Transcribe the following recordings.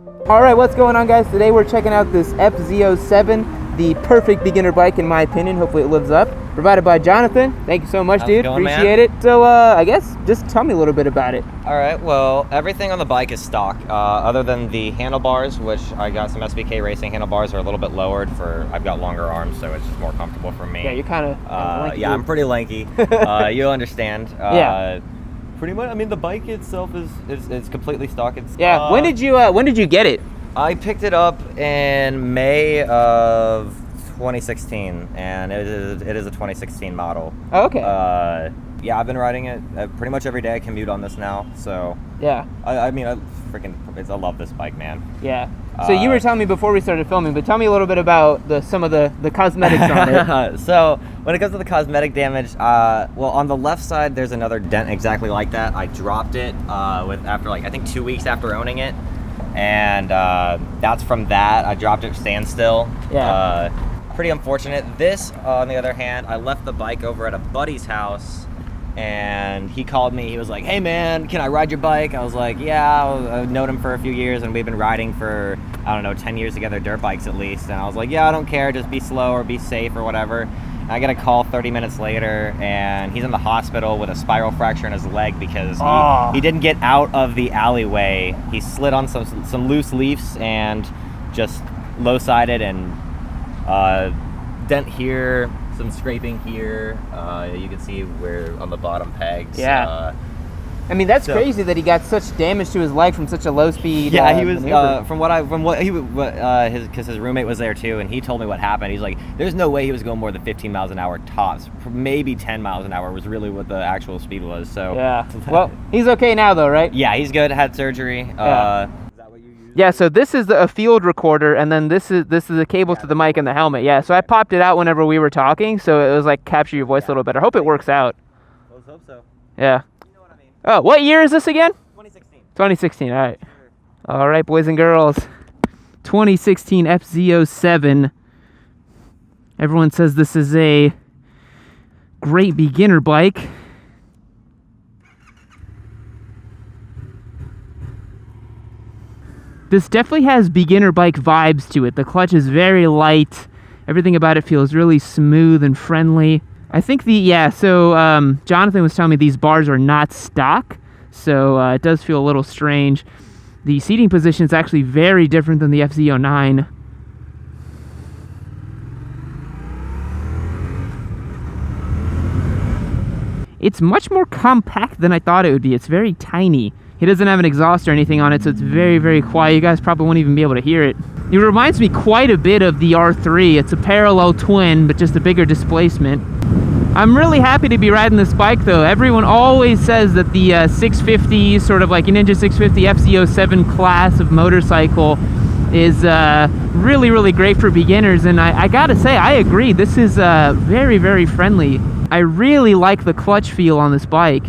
Alright, what's going on, guys? Today we're checking out this FZ-07, the perfect beginner bike in my opinion. Hopefully it lives up. Provided by Jonathan. Thank you so much, dude. Appreciate it. So, I guess just tell me a little bit about it. Alright, well, everything on the bike is stock, other than the handlebars, which I got some SBK Racing handlebars are a little bit lowered for, I've got longer arms, so it's just more comfortable for me. Yeah, you're kind of yeah, I'm pretty lanky. You'll understand. Yeah. Pretty much, I mean, the bike itself is completely stock. It's, yeah, when did you get it? I picked it up in May of 2016, and it is a 2016 model. Oh, okay. Yeah, I've been riding it pretty much every day. I commute on this now, so yeah. I mean, I love this bike, man. Yeah. So you were telling me before we started filming, but tell me a little bit about some of the cosmetics on it. So when it comes to the cosmetic damage, well, on the left side there's another dent exactly like that. I dropped it after like I think 2 weeks after owning it, and that's from that. I dropped it standstill. Yeah. Pretty unfortunate. This, on the other hand, I left the bike over at a buddy's house, and he called me. He was like, "Hey man, can I ride your bike?" I was like, "Yeah." I've known him for a few years, and we've been riding for, I don't know, 10 years together, dirt bikes at least. And I was like, "Yeah, I don't care, just be slow or be safe or whatever." And I get a call 30 minutes later, and he's in the hospital with a spiral fracture in his leg because he didn't get out of the alleyway. He slid on some loose leaves and just low-sided, and dent here, some scraping here. You can see where on the bottom pegs. Yeah. I mean, that's crazy that he got such damage to his leg from such a low speed. Yeah, he was because his roommate was there too, and he told me what happened. He's like, there's no way he was going more than 15 miles an hour tops. Maybe 10 miles an hour was really what the actual speed was. So yeah. Well, he's okay now though, right? Yeah, he's good. Had surgery. Yeah. Yeah, so this is a field recorder, and then this is a cable to the mic and the helmet. Yeah, so I popped it out whenever we were talking, so it was like capture your voice a little better. I hope it works out. Let's hope so. Yeah. You know what I mean. Oh, what year is this again? 2016. 2016, all right. All right, boys and girls. 2016 FZ-07. Everyone says this is a great beginner bike. This definitely has beginner bike vibes to it. The clutch is very light. Everything about it feels really smooth and friendly. I think Jonathan was telling me these bars are not stock, so it does feel a little strange. The seating position is actually very different than the FZ-09. It's much more compact than I thought it would be. It's very tiny. He doesn't have an exhaust or anything on it, so it's very, very quiet. You guys probably won't even be able to hear it. It reminds me quite a bit of the R3. It's a parallel twin, but just a bigger displacement. I'm really happy to be riding this bike, though. Everyone always says that the 650, sort of like a Ninja 650 FZ-07 class of motorcycle is really, really great for beginners, and I gotta say, I agree. This is very, very friendly. I really like the clutch feel on this bike.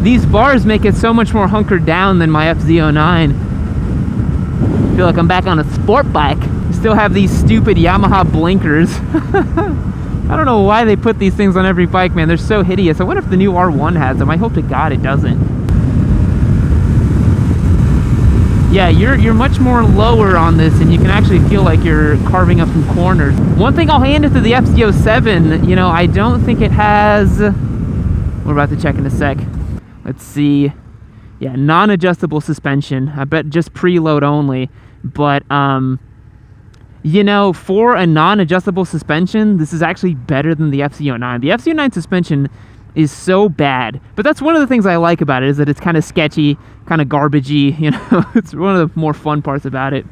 These bars make it so much more hunkered down than my FZ-09. I feel like I'm back on a sport bike. Still have these stupid Yamaha blinkers. I don't know why they put these things on every bike, man. They're so hideous. I wonder if the new R1 has them. I hope to God it doesn't. Yeah, you're much more lower on this, and you can actually feel like you're carving up some corners. One thing I'll hand it to the FZ-07, you know, I don't think it has... We're about to check in a sec. Let's see. Yeah, non-adjustable suspension. I bet just preload only. But, you know, for a non-adjustable suspension, this is actually better than the FZ-09. The FZ-09 suspension is so bad. But that's one of the things I like about it, is that it's kind of sketchy, kind of garbagey, you know. It's one of the more fun parts about it.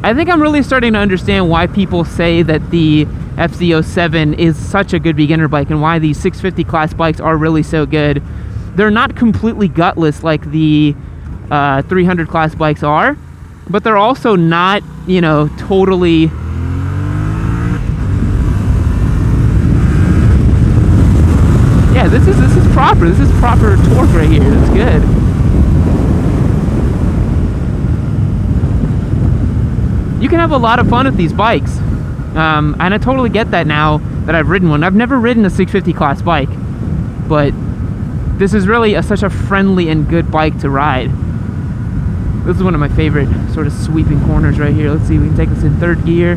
I think I'm really starting to understand why people say that the FZ-07 is such a good beginner bike and why these 650 class bikes are really so good. They're not completely gutless like the 300 class bikes are, but they're also not, you know, totally... Yeah, this is proper. This is proper torque right here. That's good. You can have a lot of fun with these bikes. And I totally get that now that I've ridden one. I've never ridden a 650 class bike, but this is really such a friendly and good bike to ride. This is one of my favorite sort of sweeping corners right here. Let's see if we can take this in third gear.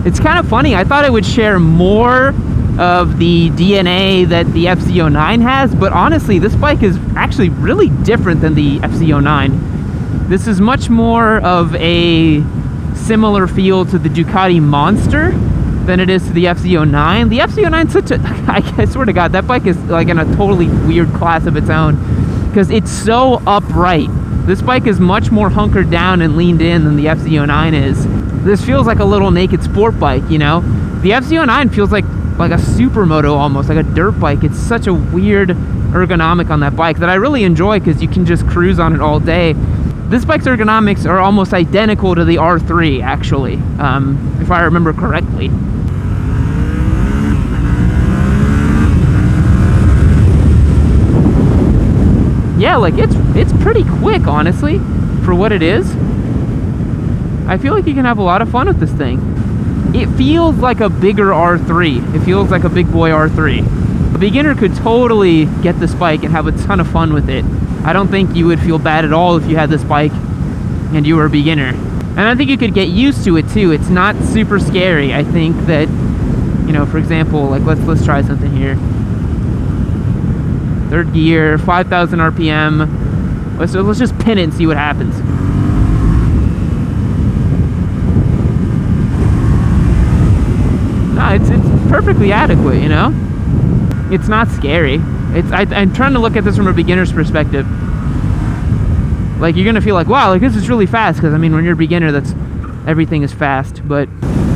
It's kind of funny. I thought it would share more of the DNA that the FZ-09 has, but honestly, this bike is actually really different than the FZ-09. This is much more of a similar feel to the Ducati Monster than it is to the FZ-09. The FZ-09 is such a, I swear to God, that bike is like in a totally weird class of its own because it's so upright. This bike is much more hunkered down and leaned in than the FZ-09 is. This feels like a little naked sport bike, you know? The FZ-09 feels like a supermoto almost, like a dirt bike. It's such a weird ergonomic on that bike that I really enjoy because you can just cruise on it all day. This bike's ergonomics are almost identical to the R3, actually, if I remember correctly. Yeah, like it's pretty quick, honestly, for what it is. I feel like you can have a lot of fun with this thing. It feels like a bigger R3. It feels like a big boy R3. A beginner could totally get this bike and have a ton of fun with it. I don't think you would feel bad at all if you had this bike and you were a beginner. And I think you could get used to it too. It's not super scary. I think that, you know, for example, like let's try something here. Third gear, 5,000 RPM. Let's just pin it and see what happens. No, it's perfectly adequate, you know? It's not scary. I'm trying to look at this from a beginner's perspective. Like, you're gonna feel like, wow, like this is really fast, because I mean, when you're a beginner, everything is fast. But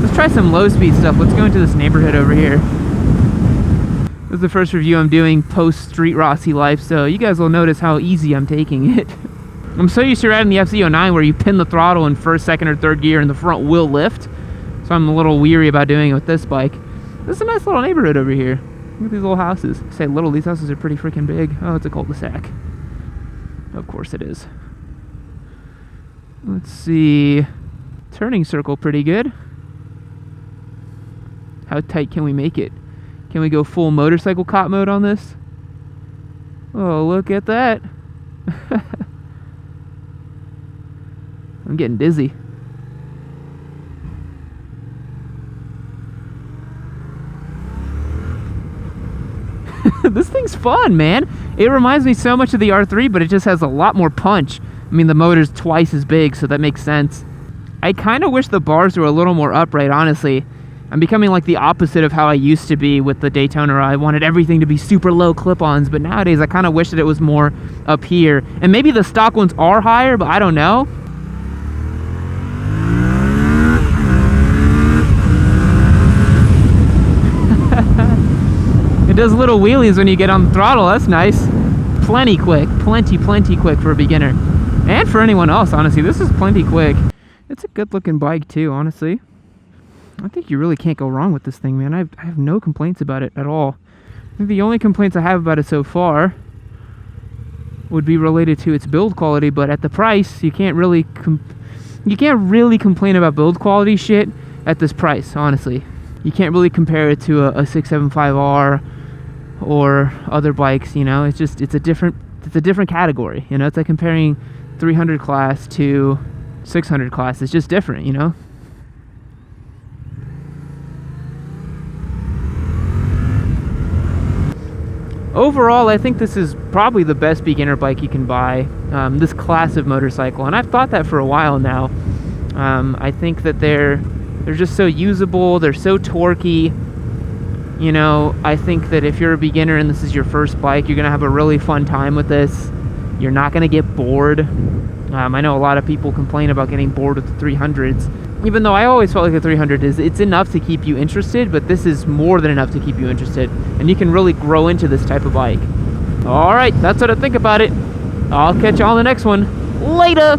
let's try some low speed stuff. Let's go into this neighborhood over here. This is the first review I'm doing post Street Rossi life, so you guys will notice how easy I'm taking it. I'm so used to riding the FZ-09 where you pin the throttle in first, second, or third gear and the front will lift. So I'm a little weary about doing it with this bike. This is a nice little neighborhood over here. Look at these little houses. I say little, these houses are pretty freaking big. Oh, it's a cul-de-sac. Of course it is. Let's see. Turning circle pretty good. How tight can we make it? Can we go full motorcycle cop mode on this? Oh, look at that. I'm getting dizzy. This thing's fun, man. It reminds me so much of the R3, but it just has a lot more punch. I mean, the motor's twice as big, so that makes sense. I kind of wish the bars were a little more upright, honestly. I'm becoming like the opposite of how I used to be with the Daytona. I wanted everything to be super low clip-ons, but nowadays I kind of wish that it was more up here. And maybe the stock ones are higher, but I don't know. It does little wheelies when you get on the throttle. That's nice. Plenty quick. Plenty quick for a beginner. And for anyone else, honestly. This is plenty quick. It's a good looking bike too, honestly. I think you really can't go wrong with this thing, man. I have no complaints about it at all. I think the only complaints I have about it so far would be related to its build quality, but at the price, you can't really complain about build quality shit at this price, honestly. You can't really compare it to a 675R or other bikes, you know. It's a different category, you know. It's like comparing 300 class to 600 class. It's just different, you know. Overall, I think this is probably the best beginner bike you can buy, this class of motorcycle, and I've thought that for a while now. I think that they're just so usable, they're so torquey. You know, I think that if you're a beginner and this is your first bike, you're gonna have a really fun time with this. You're not gonna get bored. I know a lot of people complain about getting bored with the 300s, even though I always felt like the 300 it's enough to keep you interested, but this is more than enough to keep you interested, and you can really grow into this type of bike. All right, that's what I think about it. I'll catch you on the next one. Later!